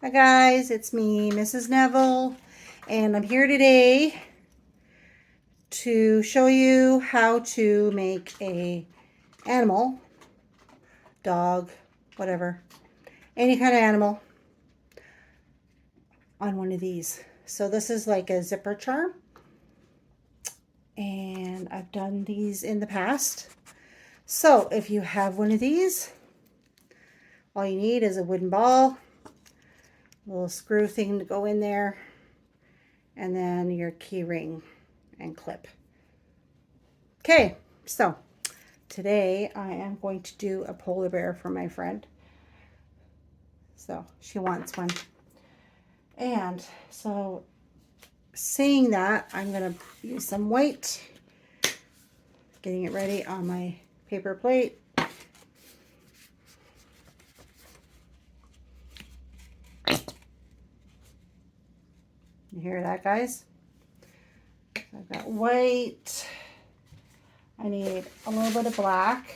Hi guys, it's me, Mrs. Neville, and I'm here today to show you how to make a animal, dog, whatever, any kind of animal on one of these. So this is like a zipper charm, and I've done these in the past. So if you have one of these, all you need is a wooden ball, a little screw thing to go in there, and then your key ring and clip. Okay, so today I am going to do a polar bear for my friend. So she wants one. And so seeing that, I'm going to use some white, getting it ready on my paper plate. You hear that, guys? I've got white. I need a little bit of black.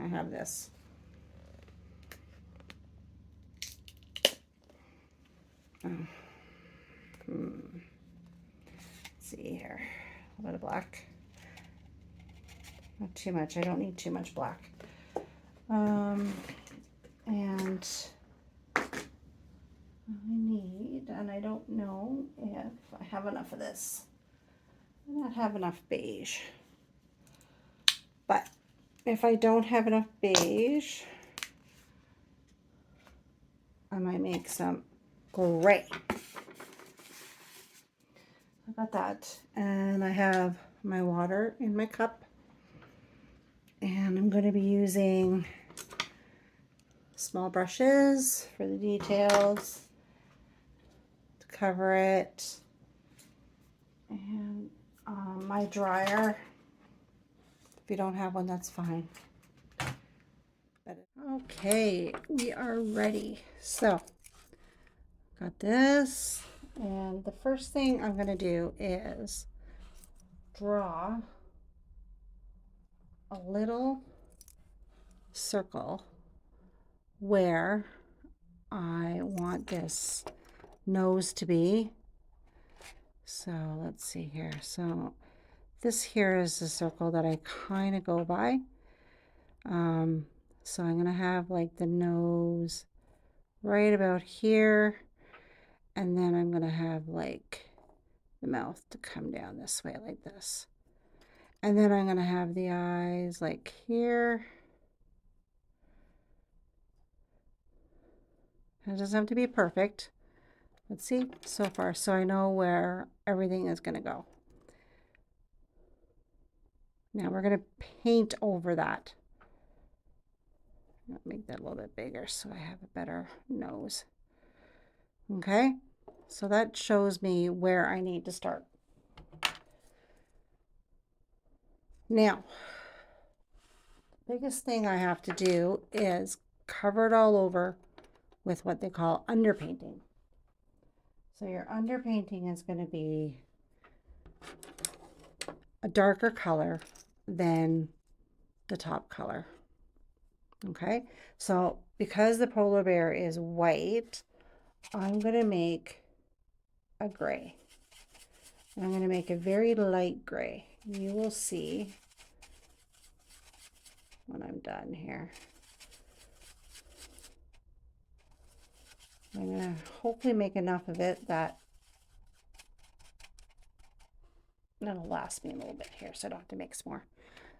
I have this. Let's see here. A little bit of black. Not too much. I don't need too much black. And I need, and I don't know if I have enough of this. I don't have enough beige. But if I don't have enough beige, I might make some gray. I got that. And I have my water in my cup. And I'm going to be using small brushes for the details to cover it. And my dryer. If you don't have one, that's fine. Okay, we are ready. So, got this. And the first thing I'm going to do is draw a little circle where I want this nose to be. So let's see here. So this here is the circle that I kind of go by. So I'm going to have like the nose right about here. And then I'm going to have like the mouth to come down this way like this. And then I'm going to have the eyes like here. It doesn't have to be perfect. Let's see so far. So I know where everything is going to go. Now we're going to paint over that. Make that a little bit bigger so I have a better nose. Okay, so that shows me where I need to start. Now, the biggest thing I have to do is cover it all over with what they call underpainting. So your underpainting is going to be a darker color than the top color. Okay, so because the polar bear is white, I'm going to make a gray. I'm going to make a very light gray. You will see when I'm done here. I'm going to hopefully make enough of it that it'll last me a little bit here so I don't have to mix more.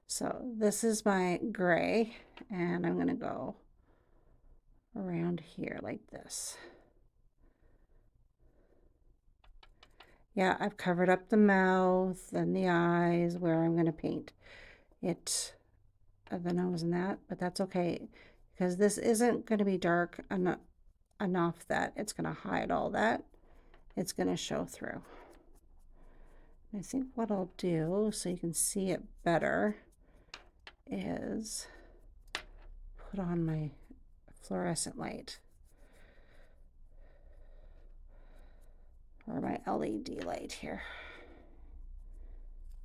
So this is my gray, and I'm going to go around here like this. Yeah, I've covered up the mouth and the eyes where I'm going to paint it, the nose and that, but that's okay because this isn't going to be dark enough that it's going to hide all that. It's going to show through. I think what I'll do so you can see it better is put on my fluorescent light or my LED light here.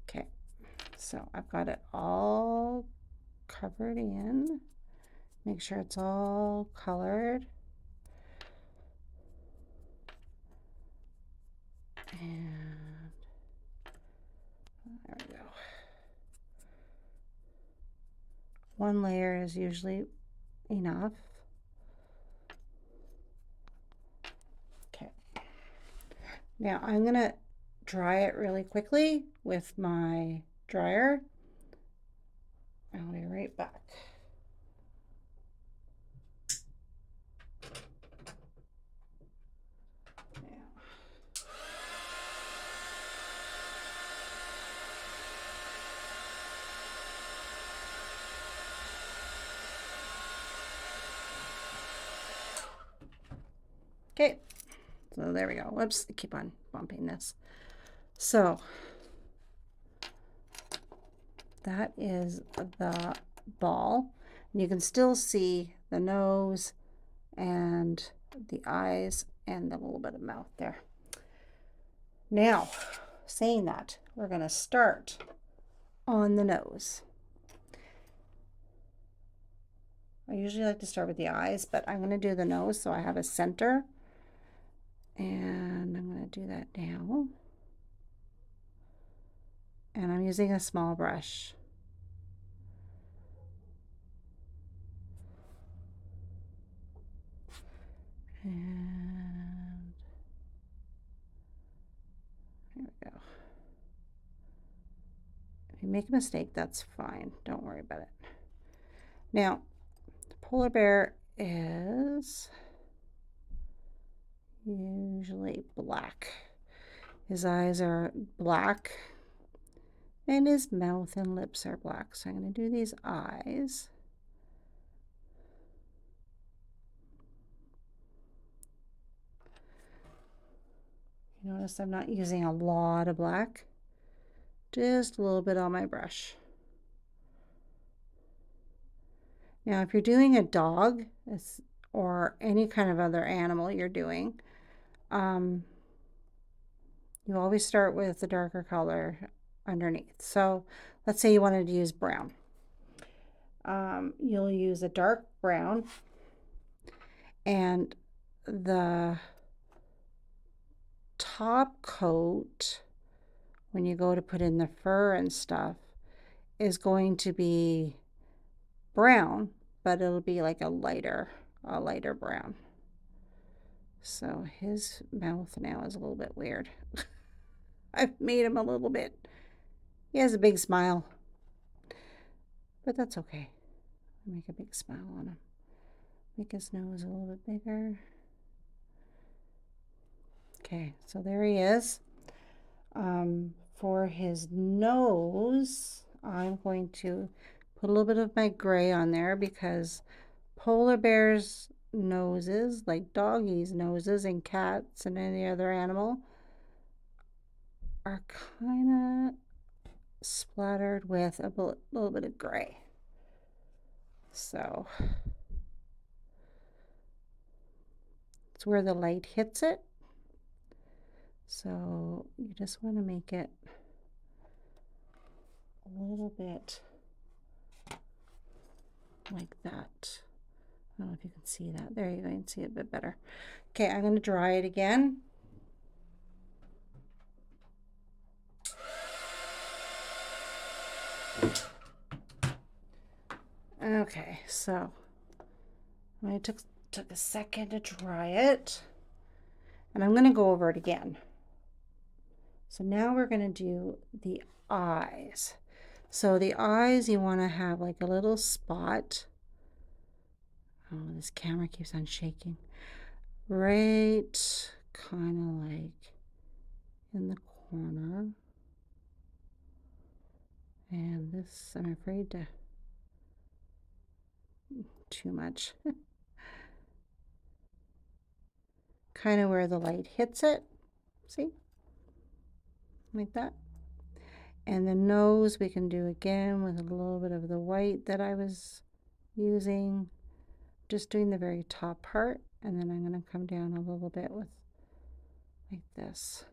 Okay, so I've got it all covered in. Make sure it's all colored. And there we go. One layer is usually enough. Okay. Now I'm going to dry it really quickly with my dryer. I'll be right back. Okay, so there we go. Whoops, I keep on bumping this. So that is the ball. And you can still see the nose and the eyes and the little bit of mouth there. Now, saying that, we're going to start on the nose. I usually like to start with the eyes, but I'm going to do the nose so I have a center. And I'm going to do that now. And I'm using a small brush. And there we go. If you make a mistake, that's fine. Don't worry about it. Now, the polar bear is usually black. His eyes are black and his mouth and lips are black. So I'm going to do these eyes. You notice I'm not using a lot of black, just a little bit on my brush. Now, if you're doing a dog or any kind of other animal you're doing, you always start with the darker color underneath. So let's say you wanted to use brown. You'll use a dark brown, and the top coat, when you go to put in the fur and stuff, is going to be brown, but it'll be like a lighter brown. So his mouth now is a little bit weird. I've made him a little bit. He has a big smile, but that's okay. Make a big smile on him. Make his nose a little bit bigger. Okay, so there he is. For his nose, I'm going to put a little bit of my gray on there because polar bears' noses, like doggies' noses and cats and any other animal, are kind of splattered with a little bit of gray. So it's where the light hits it. So you just want to make it a little bit like that. I don't know if you can see that. There you go, you can see it a bit better. Okay, I'm going to dry it again. Okay, so I took a second to dry it, and I'm going to go over it again. So now we're going to do the eyes. So the eyes, you want to have like a little spot. Oh, this camera keeps on shaking. Right, kind of like in the corner. And this, I'm afraid to, too much. Kind of where the light hits it. See? Like that. And the nose we can do again with a little bit of the white that I was using. Just doing the very top part, and then I'm going to come down a little bit with like this.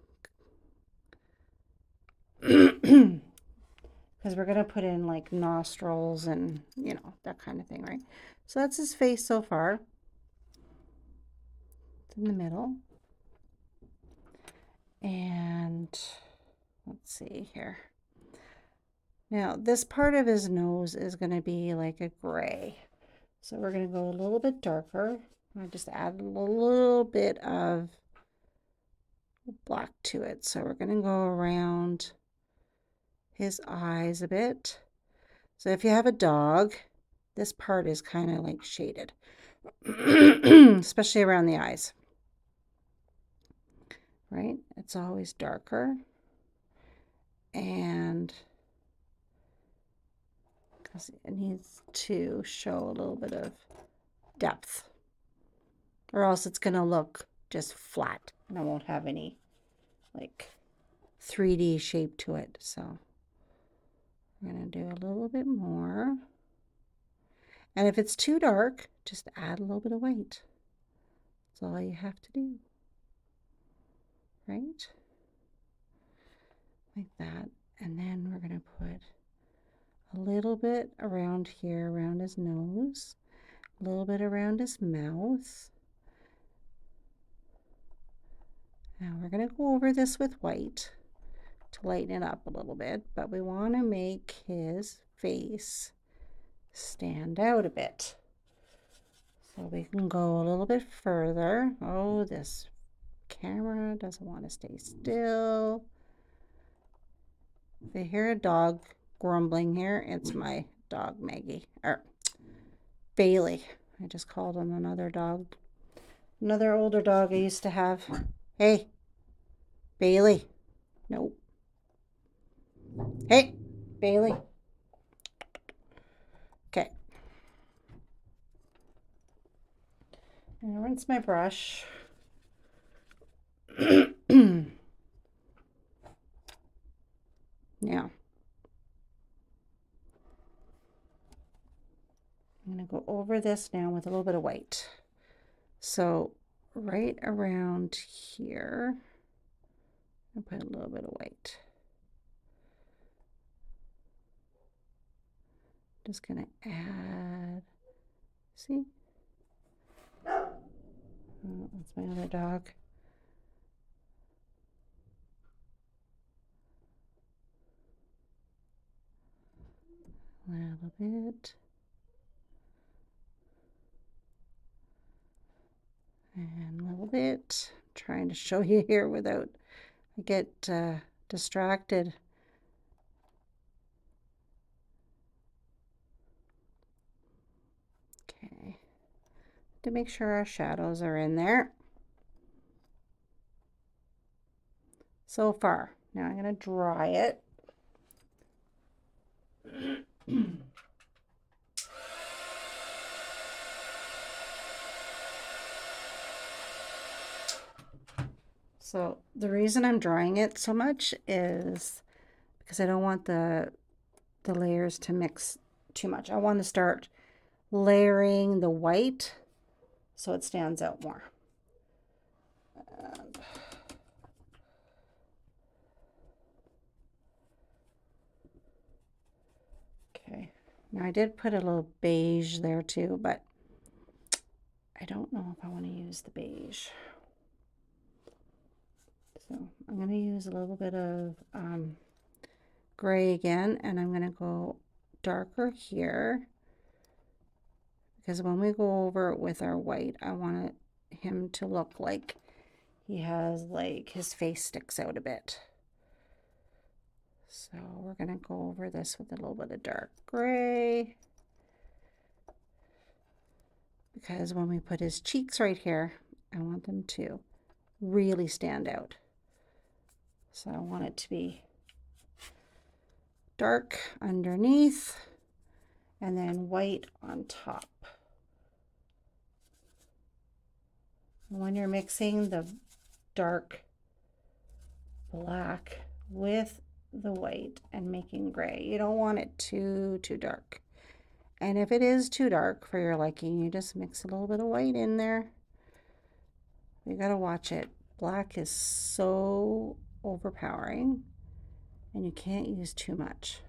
Because we're going to put in like nostrils and, you know, that kind of thing, right? So that's his face so far. It's in the middle. And let's see here. Now, this part of his nose is going to be like a gray. So we're going to go a little bit darker. I just add a little bit of black to it. So we're going to go around his eyes a bit. So if you have a dog, this part is kind of like shaded, especially around the eyes, right? It's always darker. And because it needs to show a little bit of depth, or else it's going to look just flat and I won't have any like 3D shape to it. So I'm going to do a little bit more. And if it's too dark, just add a little bit of white. That's all you have to do. Right? Like that. And then we're going to put a little bit around here, around his nose, a little bit around his mouth. Now we're going to go over this with white to lighten it up a little bit, but we want to make his face stand out a bit. So we can go a little bit further. Oh, this camera doesn't want to stay still. If you hear a dog grumbling here, it's my dog Maggie, or Bailey. I just called him another dog. Another older dog I used to have. Hey, Bailey. Nope. Hey, Bailey. Okay. I'm gonna rinse my brush. Now, I'm going to go over this now with a little bit of white. So right around here, I'll put a little bit of white. Just going to add, see? Oh, that's my other dog. A little bit. And a little bit. I'm trying to show you here without I get distracted. Okay. To make sure our shadows are in there. So far. Now I'm going to dry it. So the reason I'm drying it so much is because I don't want the layers to mix too much. I want to start layering the white so it stands out more. Okay, now I did put a little beige there too, but I don't know if I want to use the beige. So I'm going to use a little bit of gray again, and I'm going to go darker here because when we go over it with our white, I want him to look like he has like his face sticks out a bit. So we're going to go over this with a little bit of dark gray because when we put his cheeks right here, I want them to really stand out. So I want it to be dark underneath and then white on top. And when you're mixing the dark black with the white and making gray, you don't want it too dark. And if it is too dark for your liking, you just mix a little bit of white in there. You gotta watch it. Black is so overpowering and you can't use too much.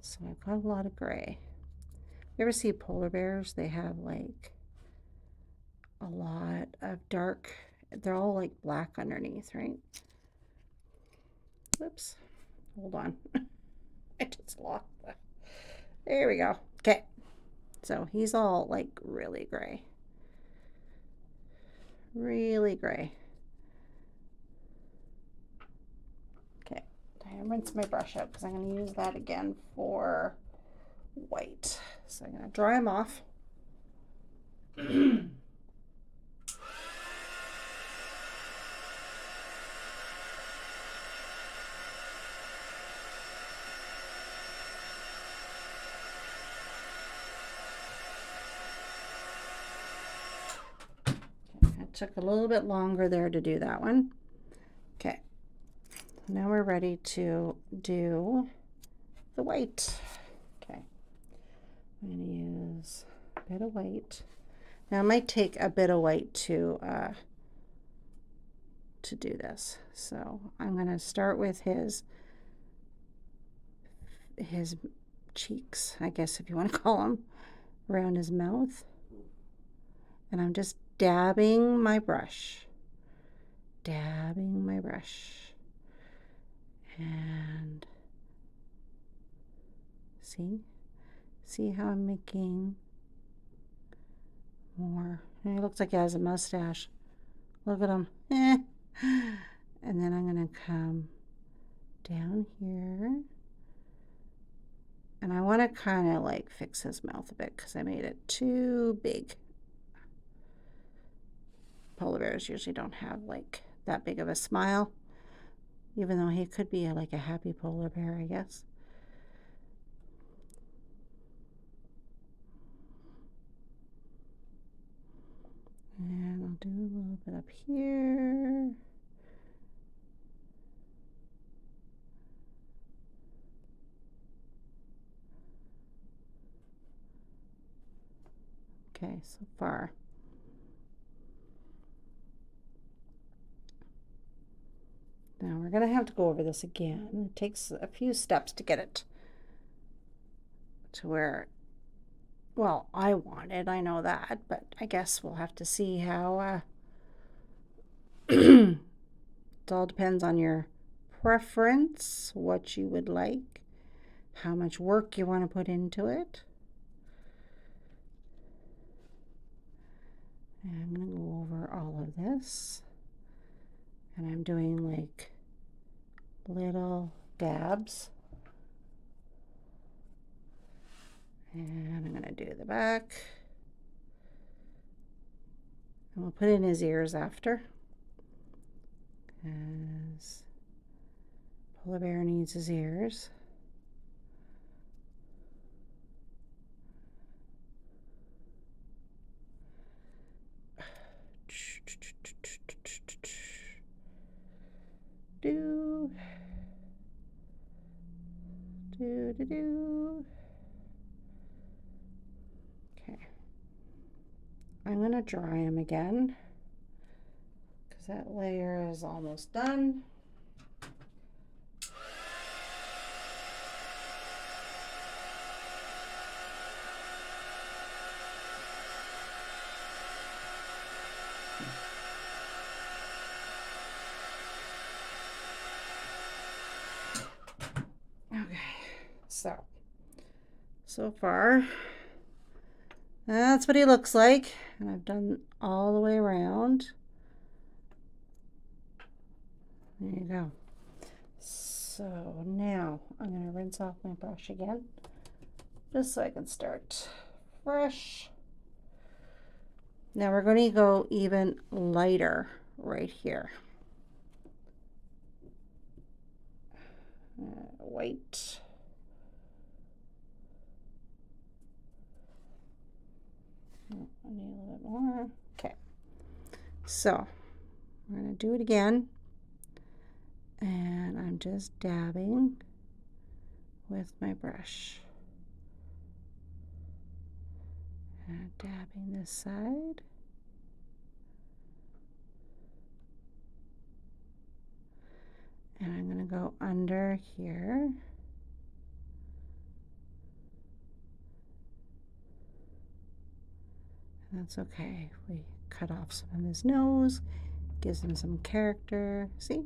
So I've got a lot of gray. You ever see polar bears? They have like a lot of dark they're all like black underneath, right? Whoops. Hold on. I just lost that. There we go. Okay. So he's all like really gray. Really gray. Okay. I rinse my brush out because I'm going to use that again for white. So I'm going to dry them off. It took a little bit longer there to do that one. Okay. Now we're ready to do the white. Okay. I'm going to use a bit of white. Now it might take a bit of white to do this. So I'm going to start with his cheeks, I guess if you want to call them, around his mouth. And I'm just dabbing my brush. Dabbing my brush. And see how I'm making more. And he looks like he has a mustache. Look at him. And then I'm going to come down here. And I want to kind of like fix his mouth a bit because I made it too big. Polar bears usually don't have like that big of a smile, even though he could be like a happy polar bear, I guess. And I'll do a little bit up here. Okay, so far. Now we're going to have to go over this again. It takes a few steps to get it to where, well, I want it. I know that, but I guess we'll have to see how it all depends on your preference, what you would like, how much work you want to put into it. And I'm going to go over all of this. And I'm doing like little dabs. And I'm going to do the back. And we'll put in his ears after. Because polar bear needs his ears. Do. Do, do, do. Okay. I'm going to dry him again because that layer is almost done. Okay, so far, that's what he looks like. And I've done all the way around. There you go. So now I'm going to rinse off my brush again, just so I can start fresh. Now we're going to go even lighter right here. White. Oh, I need a little bit more. Okay. So we're going to do it again. And I'm just dabbing with my brush. And dabbing this side. And I'm going to go under here. And that's okay. We cut off some of his nose. Gives him some character. See?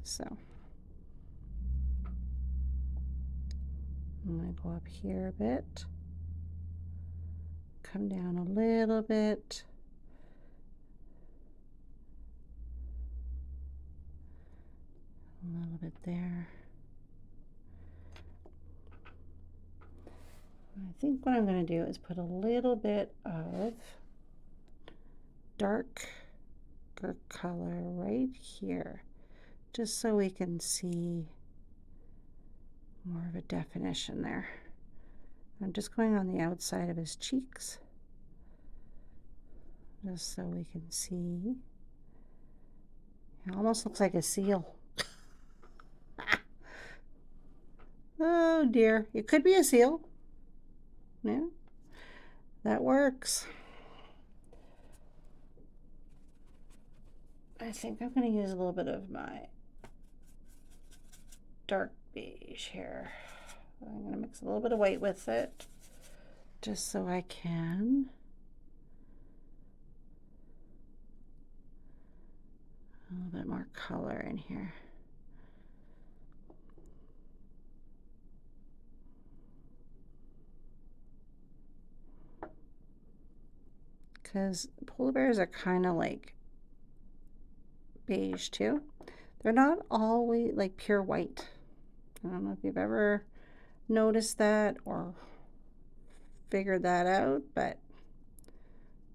So I'm going to go up here a bit. Come down a little bit. A little bit there. I think what I'm going to do is put a little bit of darker color right here, just so we can see more of a definition there. I'm just going on the outside of his cheeks, just so we can see. It almost looks like a seal. Oh dear, it could be a seal. Yeah, that works. I think I'm going to use a little bit of my dark beige here. I'm going to mix a little bit of white with it, just so I can a little bit more color in here. Because polar bears are kind of like beige too. They're not always like pure white. I don't know if you've ever noticed that or figured that out, but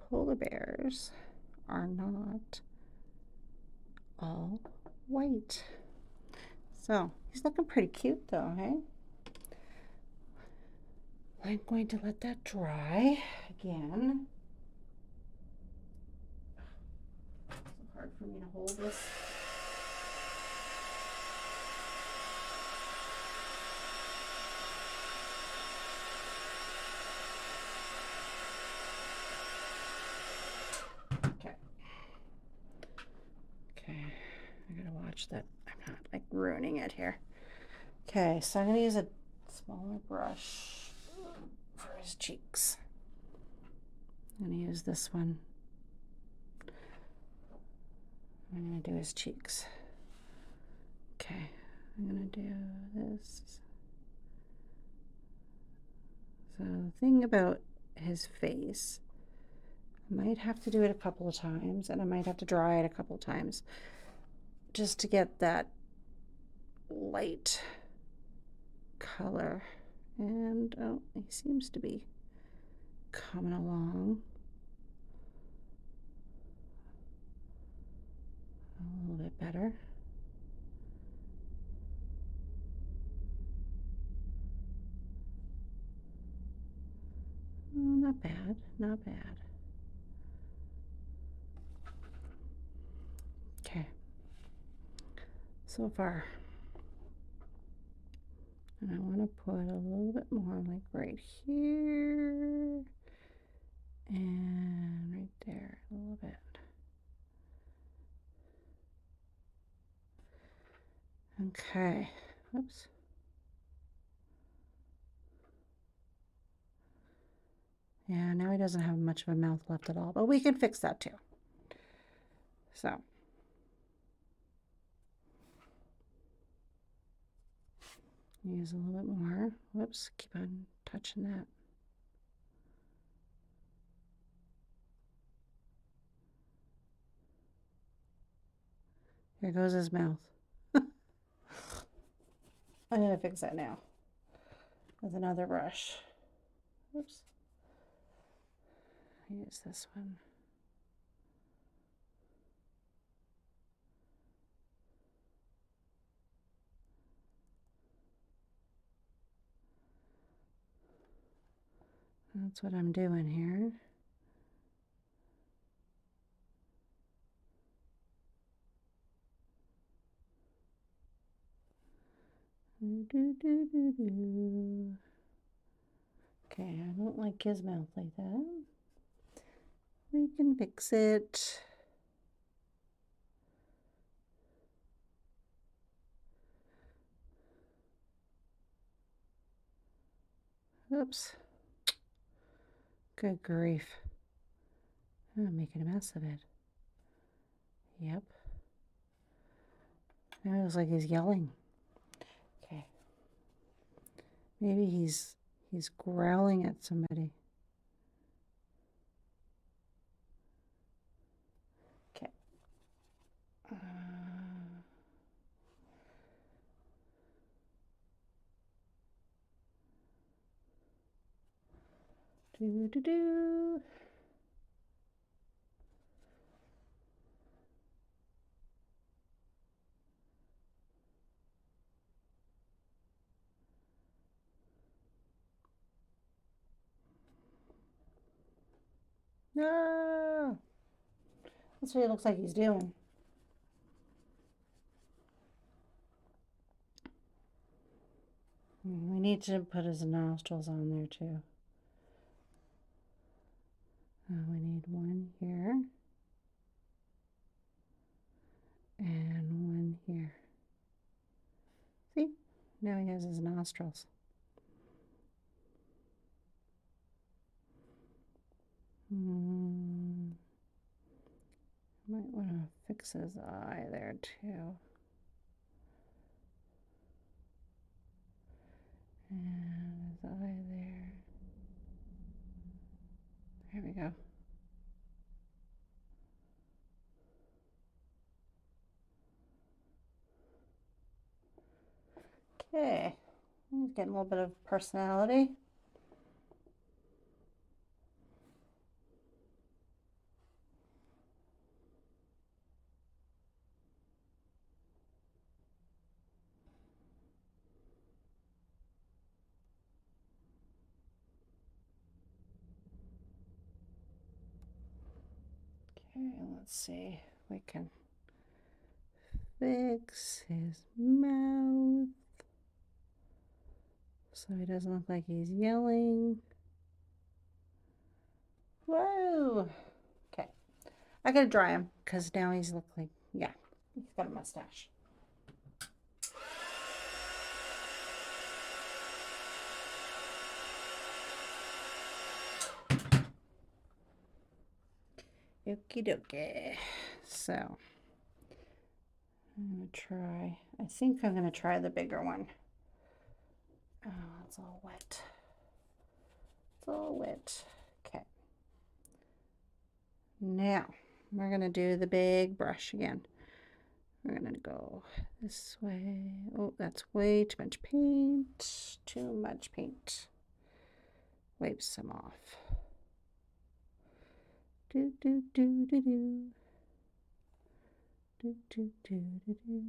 polar bears are not all white. So he's looking pretty cute though, hey? I'm going to let that dry again. It's so hard for me to hold this. Okay, I gotta watch that I'm not like ruining it here. Okay, so I'm gonna use a smaller brush for his cheeks. I'm gonna use this one. I'm gonna do his cheeks. Okay, I'm gonna do this. So the thing about his face, I might have to do it a couple of times, and I might have to dry it a couple of times just to get that light color. And oh, he seems to be coming along a little bit better. Oh, not bad, not bad. Okay, so far. And I want to put a little bit more like right here and right there a little bit. Okay, oops. Yeah, now he doesn't have much of a mouth left at all, but we can fix that too. So. Use a little bit more. Whoops, keep on touching that. Here goes his mouth. I'm gonna fix that now with another brush. Oops. Use this one. That's what I'm doing here. Okay, I don't like his mouth like that. We can fix it. Oops. Good grief. I'm making a mess of it. Yep. Now it looks like he's yelling. Okay. Maybe he's growling at somebody. Okay. Do do do. No. That's what it looks like he's doing. We need to put his nostrils on there too. We need one here and one here. See? Now he has his nostrils. Might want to fix his eye there too. And his eye there. There we go. Okay, he's getting a little bit of personality. Okay, let's see. We can fix his mouth so he doesn't look like he's yelling. Whoa. Okay. I gotta dry him because now he's look like, yeah, he's got a mustache. Okie dokie. So I'm gonna try, I think I'm gonna try the bigger one. Oh, it's all wet. It's all wet. Okay. Now we're gonna do the big brush again. We're gonna go this way. Oh, that's way too much paint. Too much paint. Wipe some off. Do do do do do. Do do do do do.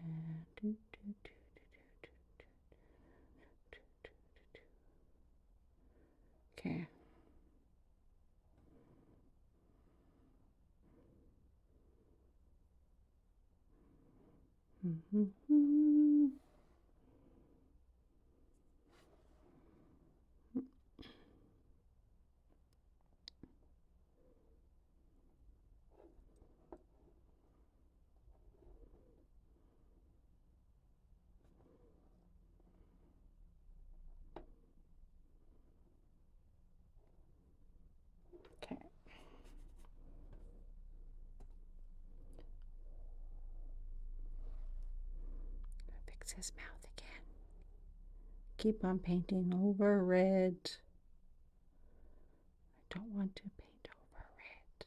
And do do do do do do do do. Okay. Mm-hmm. Okay. Fix his mouth again. Keep on painting over red. I don't want to paint over red.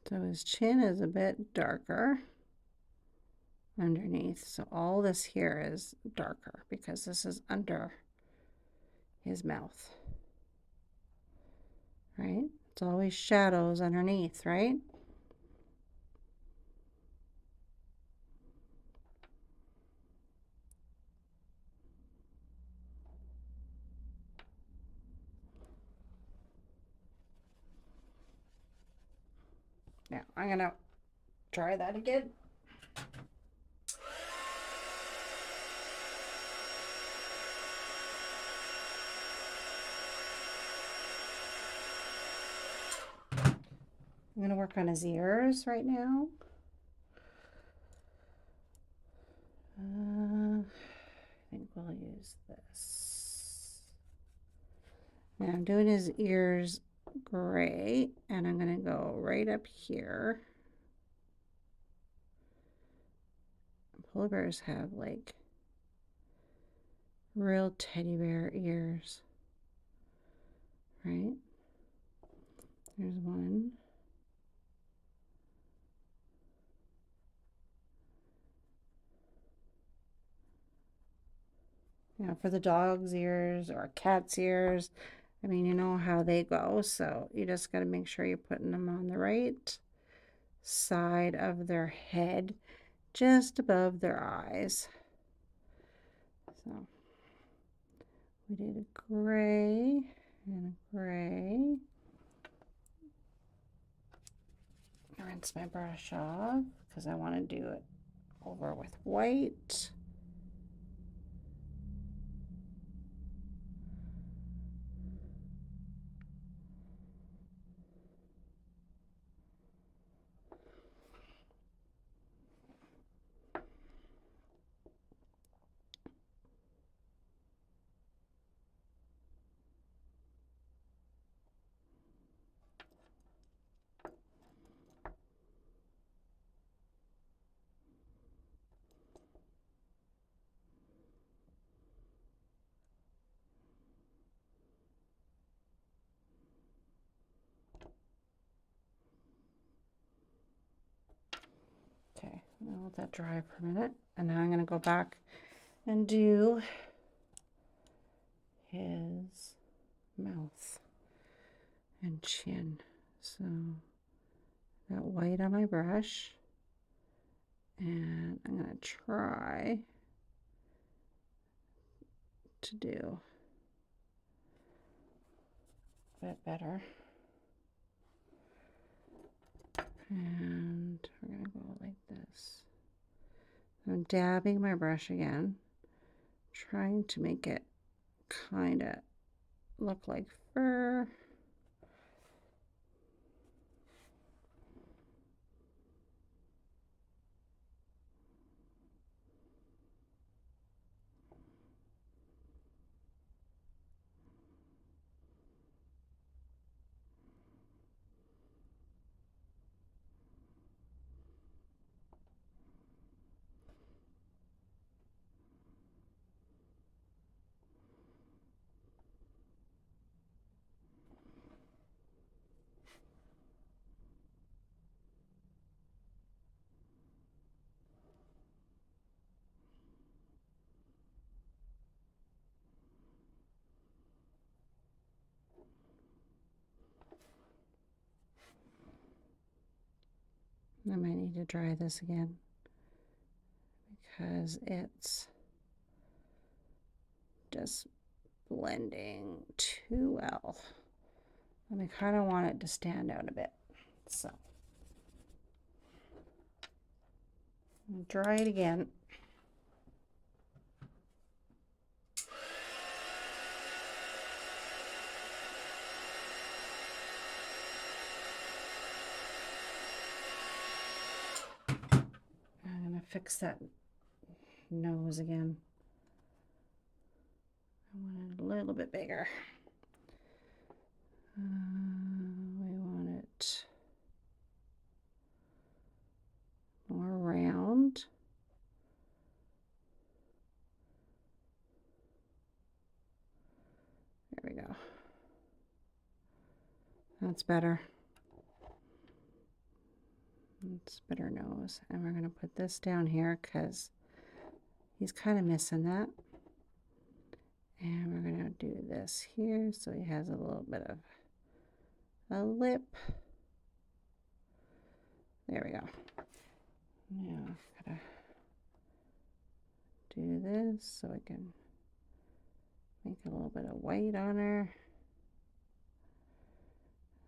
So his chin is a bit darker underneath. So all this here is darker because this is under his mouth. Right? It's always shadows underneath, right? Now I'm gonna try that again. I'm gonna work on his ears right now. I think we'll use this. Now I'm doing his ears gray, and I'm gonna go right up here. Polar bears have like real teddy bear ears, right? There's one. You know, for the dog's ears or cat's ears, I mean, you know how they go, so you just got to make sure you're putting them on the right side of their head, just above their eyes. So we did a gray and a gray. Rinse my brush off because I want to do it over with white. Okay, I'll let that dry for a minute, and now I'm going to go back and do his mouth and chin. So got white on my brush, and I'm going to try to do a bit better. And we're going to go like this. I'm dabbing my brush again, trying to make it kind of look like fur. I might need to dry this again because it's just blending too well. And I kind of want it to stand out a bit. So I'll dry it again. I'm gonna fix that nose again. I want it a little bit bigger. We want it more round. There we go. That's better. It's better nose. And we're going to put this down here because he's kind of missing that. And we're going to do this here so he has a little bit of a lip. There we go. Now I've got to do this so I can make a little bit of white on her.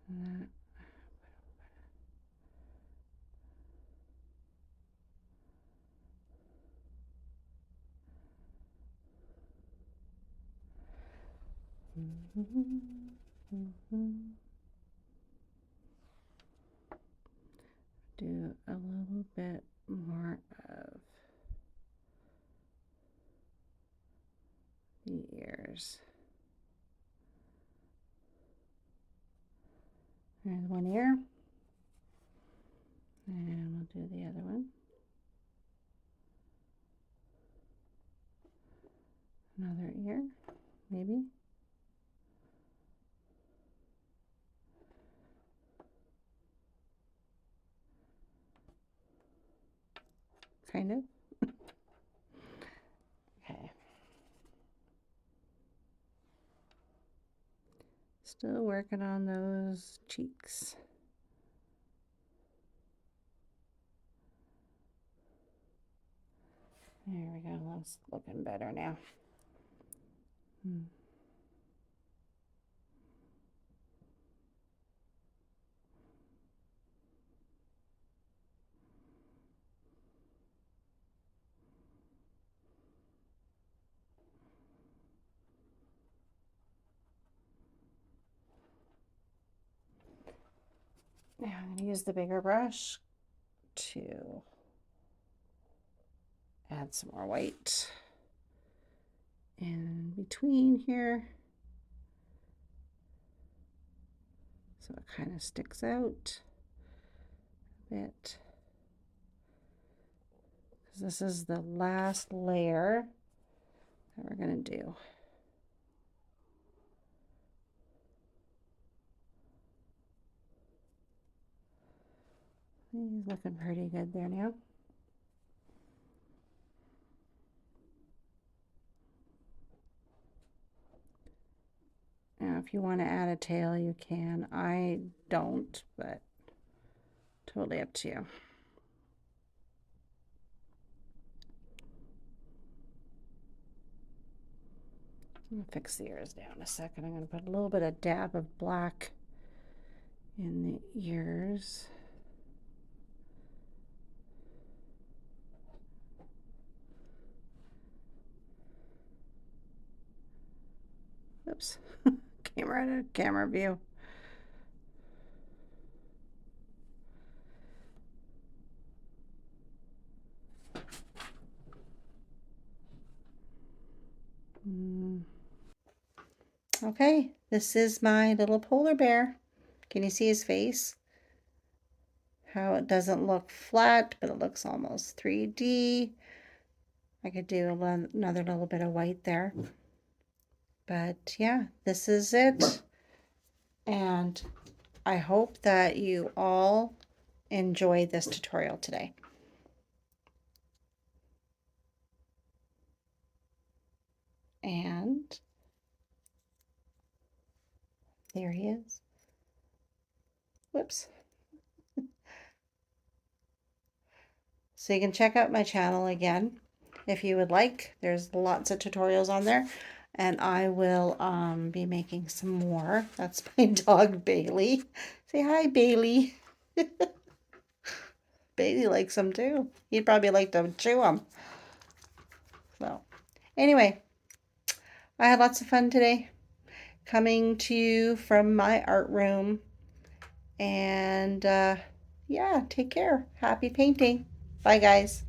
That. Do a little bit more of the ears. There's one ear. And we'll do the other one. Another ear, maybe. Kind of. Okay. Still working on those cheeks. There we go. That's looking better now. Now I'm going to use the bigger brush to add some more white in between here, so it kind of sticks out a bit, because this is the last layer that we're going to do. He's looking pretty good there now. Now, if you want to add a tail, you can. I don't, but totally up to you. I'm going to fix the ears down a second. I'm going to put a little bit of dab of black in the ears. Oops, came right out of camera view. Okay, this is my little polar bear. Can you see his face? How it doesn't look flat, but it looks almost 3D. I could do another little bit of white there. But yeah, this is it. And I hope that you all enjoyed this tutorial today. And there he is. Whoops. So you can check out my channel again if you would like. There's lots of tutorials on there, and I will be making some more. That's my dog Bailey. Say hi, Bailey. Bailey likes them too. He'd probably like to chew them. So anyway, I had lots of fun today coming to you from my art room. And yeah, take care. Happy painting. Bye, guys.